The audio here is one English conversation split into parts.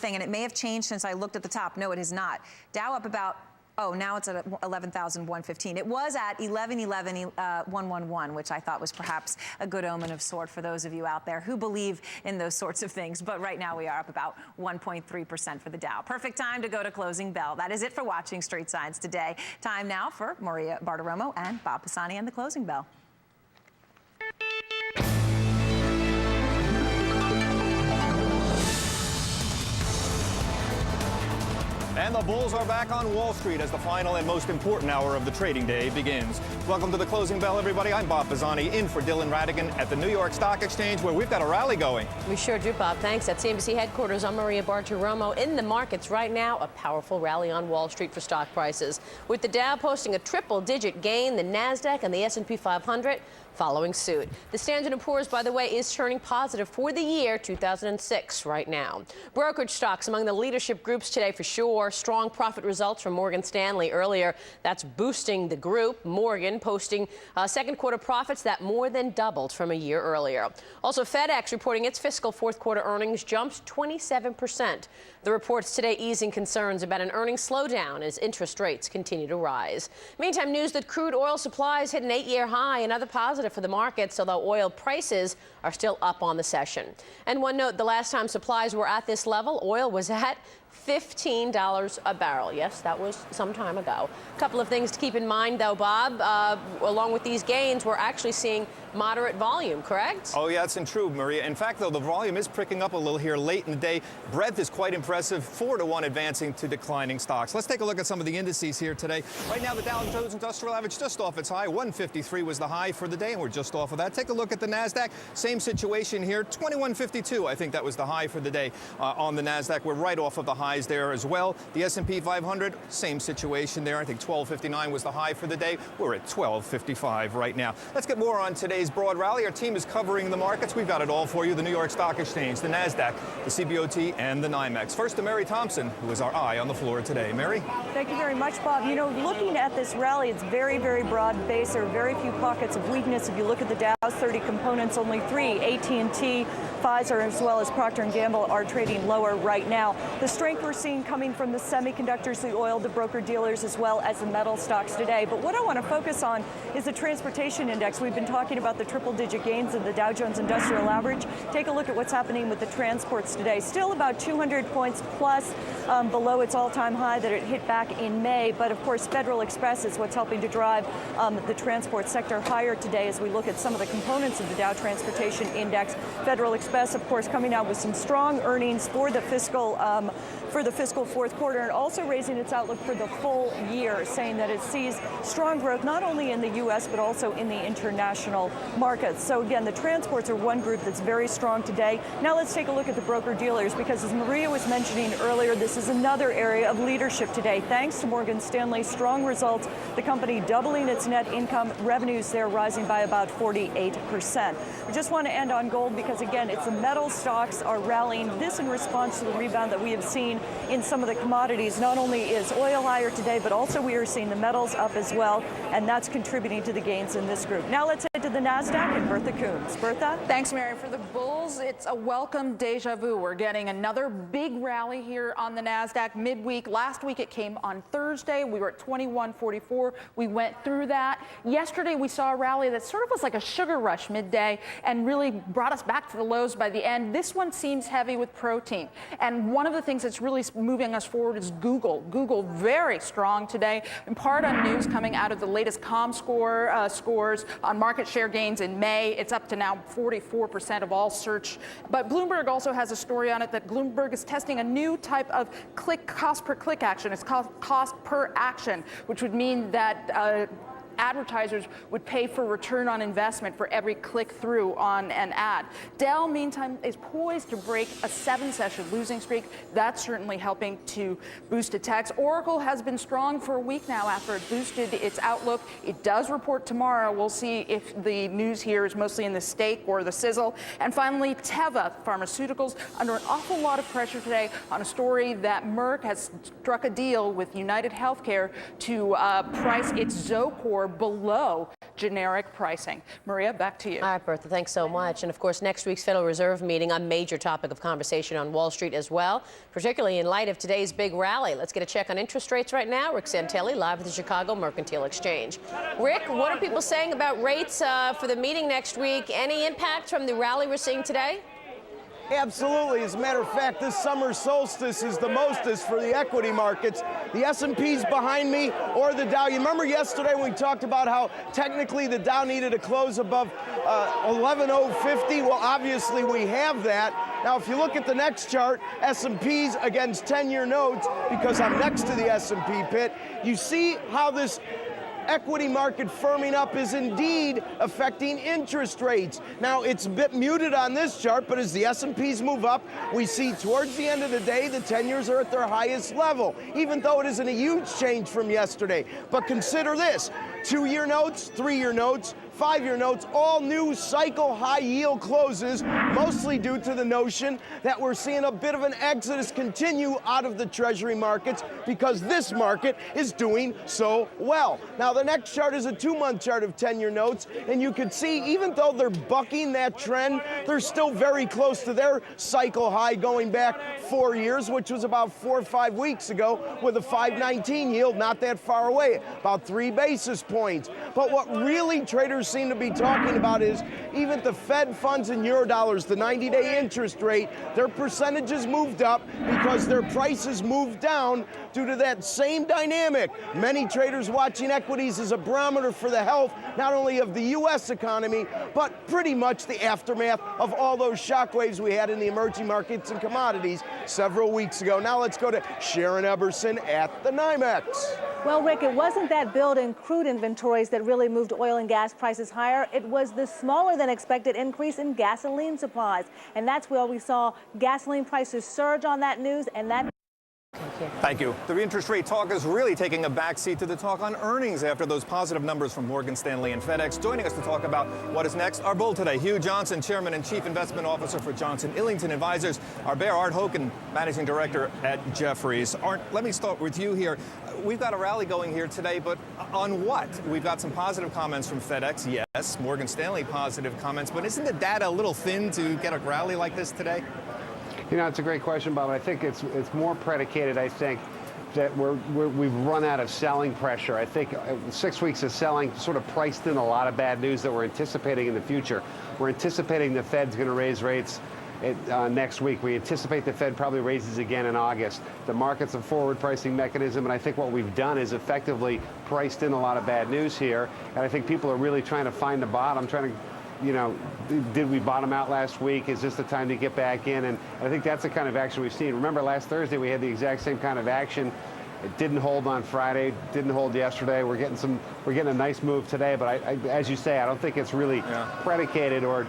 thing, and it may have changed since I looked at the top. No, it has not. Dow up about, oh, now it's at 11,115. It was at 11,111, which I thought was perhaps a good omen of sort for those of you out there who believe in those sorts of things. But right now we are up about 1.3% for the Dow. Perfect time to go to closing bell. That is it for watching Street Signs today. Time now for Maria Bartiromo and Bob Pisani and the closing bell. And the bulls are back on Wall Street as the final and most important hour of the trading day begins. Welcome to the closing bell, everybody. I'm Bob Pisani, in for Dylan Radigan at the New York Stock Exchange, where we've got a rally going. We sure do, Bob. Thanks. At Cnbc headquarters, I'm Maria Bartiromo. In the markets right now, a powerful rally on Wall Street for stock prices, with the Dow posting a triple-digit gain, the Nasdaq and the S&P 500 following suit. The Standard & Poor's, by the way, is turning positive for the year 2006 right now. Brokerage stocks among the leadership groups today for sure. Strong profit results from Morgan Stanley earlier. That's boosting the group. Morgan posting second quarter profits that more than doubled from a year earlier. Also, FedEx reporting its fiscal fourth quarter earnings jumped 27%. The reports today easing concerns about an earnings slowdown as interest rates continue to rise. Meantime, news that crude oil supplies hit an 8-year high, another positive for the markets, although oil prices are still up on the session. And one note, the last time supplies were at this level, oil was at $15 a barrel. Yes, that was some time ago. A couple of things to keep in mind, though, Bob. Along with these gains, we're actually seeing moderate volume, correct? Oh, yeah, that's true, Maria. In fact, though, the volume is picking up a little here late in the day. Breadth is quite impressive, 4-to-1 advancing to declining stocks. Let's take a look at some of the indices here today. Right now, the Dow Jones Industrial Average just off its high. 153 was the high for the day, and we're just off of that. Take a look at the Nasdaq. Same situation here. 2152, I think that was the high for the day on the Nasdaq. We're right off of the highs there as well. The S&P 500, same situation there. I think 1259 was the high for the day. We're at 1255 right now. Let's get more on today's broad rally. Our team is covering the markets. We've got it all for you. The New York Stock Exchange, the Nasdaq, the CBOT, and the NYMEX. First to Mary Thompson, who is our eye on the floor today. Mary? Thank you very much, Bob. You know, looking at this rally, it's very, very broad-based. There are very few pockets of weakness. If you look at the Dow's 30 components, only 3, AT&T, Pfizer, as well as Procter & Gamble, are trading lower right now. The strength we're seeing coming from the semiconductors, the oil, the broker-dealers, as well as the metal stocks today. But what I want to focus on is the transportation index. We've been talking about the triple-digit gains in the Dow Jones Industrial Average. Take a look at what's happening with the transports today. Still about 200 points plus below its all-time high that it hit back in May. But, of course, Federal Express is what's helping to drive the transport sector higher today as we look at some of the components of the Dow Transportation Index. Federal Express, of course, coming out with some strong earnings for the fiscal fourth quarter, and also raising its outlook for the full year, saying that it sees strong growth not only in the U.S. but also in the international markets. So again, the transports are one group that's very strong today. Now let's take a look at the broker-dealers, because as Maria was mentioning earlier, this is another area of leadership today. Thanks to Morgan Stanley's strong results, the company doubling its net income, revenues there rising by about 48%. We just want to end on gold because, again, it's the metal stocks are rallying. This in response to the rebound that we have seen in some of the commodities. Not only is oil higher today, but also we are seeing the metals up as well, and that's contributing to the gains in this group. Now let's head to the Nasdaq and Bertha Coombs. Bertha? Thanks, Mary. For the bulls, it's a welcome deja vu. We're getting another big rally here on the Nasdaq midweek. Last week it came on Thursday. We were at 2144. We went through that. Yesterday we saw a rally that sort of was like a sugar rush midday and really brought us back to the lows by the end. This one seems heavy with protein. And one of the things that's really moving us forward is Google. Google very strong today, in part on news coming out of the latest ComScore scores on market share gains in May. It's up to now 44% of all search. But Bloomberg also has a story on it that Bloomberg is testing a new type of cost per click action. It's called cost per action, which would mean that advertisers would pay for return on investment for every click through on an ad. Dell, meantime, is poised to break a 7-session losing streak. That's certainly helping to boost its techs. Oracle has been strong for a week now after it boosted its outlook. It does report tomorrow. We'll see if the news here is mostly in the steak or the sizzle. And finally, Teva Pharmaceuticals under an awful lot of pressure today on a story that Merck has struck a deal with United Healthcare to price its Zocor below generic pricing. Maria, back to you. All right, Bertha, thanks so much. And of course, next week's Federal Reserve meeting, a major topic of conversation on Wall Street as well, particularly in light of today's big rally. Let's get a check on interest rates right now. Rick Santelli, live at the Chicago Mercantile Exchange. Rick, what are people saying about rates for the meeting next week? Any impact from the rally we're seeing today? Absolutely. As a matter of fact, this summer solstice is the mostest for the equity markets. The S&P's behind me, or the Dow. You remember yesterday when we talked about how technically the Dow needed to close above 11,050? Well, obviously we have that. Now, if you look at the next chart, S&P's against 10-year notes, because I'm next to the S&P pit, you see how this equity market firming up is indeed affecting interest rates. Now, it's a bit muted on this chart, but as the S&Ps move up, we see towards the end of the day, the 10-years are at their highest level, even though it isn't a huge change from yesterday. But consider this, 2-year notes, 3-year notes, 5-year notes, all new cycle high yield closes, mostly due to the notion that we're seeing a bit of an exodus continue out of the Treasury markets because this market is doing so well. Now, the next chart is a 2-month chart of 10-year notes, and you can see even though they're bucking that trend, they're still very close to their cycle high going back 4 years, which was about 4 or 5 weeks ago with a 5.19 yield, not that far away, about 3 basis points. But what really traders seem to be talking about is even the Fed funds in Eurodollars, the 90-day interest rate, their percentages moved up because their prices moved down due to that same dynamic. Many traders watching equities as a barometer for the health, not only of the U.S. economy, but pretty much the aftermath of all those shockwaves we had in the emerging markets and commodities several weeks ago. Now let's go to Sharon Eberson at the NYMEX. Well, Rick, it wasn't that build in crude inventories that really moved oil and gas prices higher. It was the smaller than expected increase in gasoline supplies. And that's where we saw gasoline prices surge on that news, and that Thank you. The interest rate talk is really taking a backseat to the talk on earnings after those positive numbers from Morgan Stanley and FedEx. Joining us to talk about what is next, our bull today, Hugh Johnson, Chairman and Chief Investment Officer for Johnson Illington Advisors. Our bear, Art Hogan, Managing Director at Jefferies. Art, let me start with you here. We've got a rally going here today, but on what? We've got some positive comments from FedEx, yes. Morgan Stanley positive comments, but isn't the data a little thin to get a rally like this today? You know, it's a great question, Bob. I think it's more predicated, I think, that we've run out of selling pressure. I think 6 weeks of selling sort of priced in a lot of bad news that we're anticipating in the future. We're anticipating the Fed's going to raise rates next week. We anticipate the Fed probably raises again in August. The market's a forward pricing mechanism, and I think what we've done is effectively priced in a lot of bad news here. And I think people are really trying to find the bottom, trying to, you know, did we bottom out last week? Is this the time to get back in? And I think that's the kind of action we've seen. Remember, last Thursday we had the exact same kind of action. It didn't hold on Friday, didn't hold yesterday. We're getting a nice move today, but as you say, I don't think it's really predicated or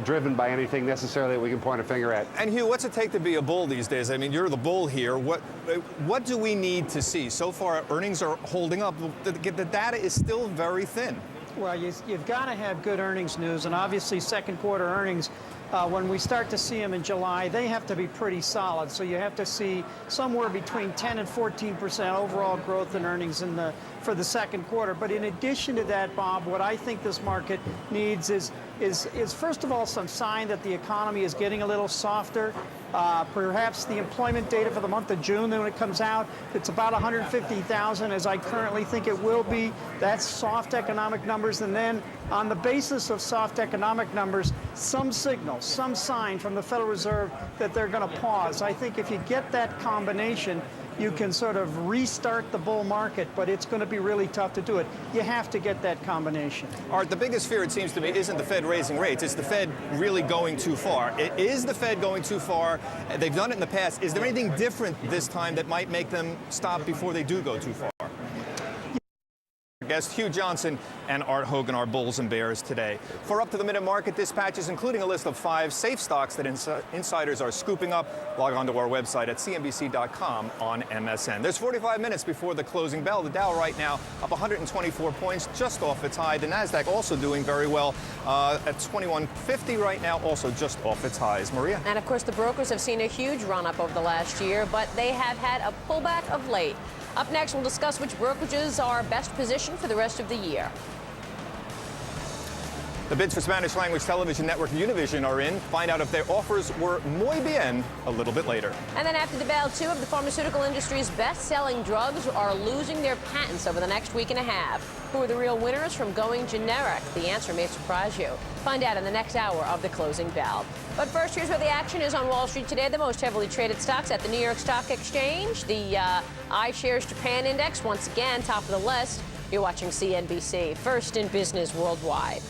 driven by anything necessarily that we can point a finger at. And Hugh, what's it take to be a bull these days? I mean, you're the bull here. What do we need to see? So far, earnings are holding up. The data is still very thin. Well, you've got to have good earnings news, and obviously second quarter earnings, when we start to see them in July, they have to be pretty solid. So you have to see somewhere between 10 and 14% overall growth in earnings for the second quarter. But in addition to that, Bob, what I think this market needs is first of all some sign that the economy is getting a little softer. Perhaps the employment data for the month of June, then when it comes out, it's about 150,000, as I currently think it will be. That's soft economic numbers. And then on the basis of soft economic numbers, some signal, some sign from the Federal Reserve that they're going to pause. I think if you get that combination, you can sort of restart the bull market, but it's going to be really tough to do it. You have to get that combination. Art, the biggest fear, it seems to me, isn't the Fed raising rates. It's the Fed really going too far. Is the Fed going too far? They've done it in the past. Is there anything different this time that might make them stop before they do go too far? Guests Hugh Johnson and Art Hogan are bulls and bears today. For up-to-the-minute market dispatches, including a list of 5 safe stocks that insiders are scooping up, log on to our website at cnbc.com on MSN. There's 45 minutes before the closing bell. The Dow right now up 124 points, just off its high. The Nasdaq also doing very well at 2150 right now, also just off its highs. Maria? And of course, the brokers have seen a huge run-up over the last year, but they have had a pullback of late. Up next, we'll discuss which brokerages are best positioned for the rest of the year. The bids for Spanish language television network Univision are in. Find out if their offers were muy bien a little bit later. And then after the bell, 2 of the pharmaceutical industry's best-selling drugs are losing their patents over the next week and a half. Who are the real winners from going generic? The answer may surprise you. Find out in the next hour of the closing bell. But first, here's where the action is on Wall Street today. The most heavily traded stocks at the New York Stock Exchange. The iShares Japan Index, once again, top of the list. You're watching CNBC, first in business worldwide.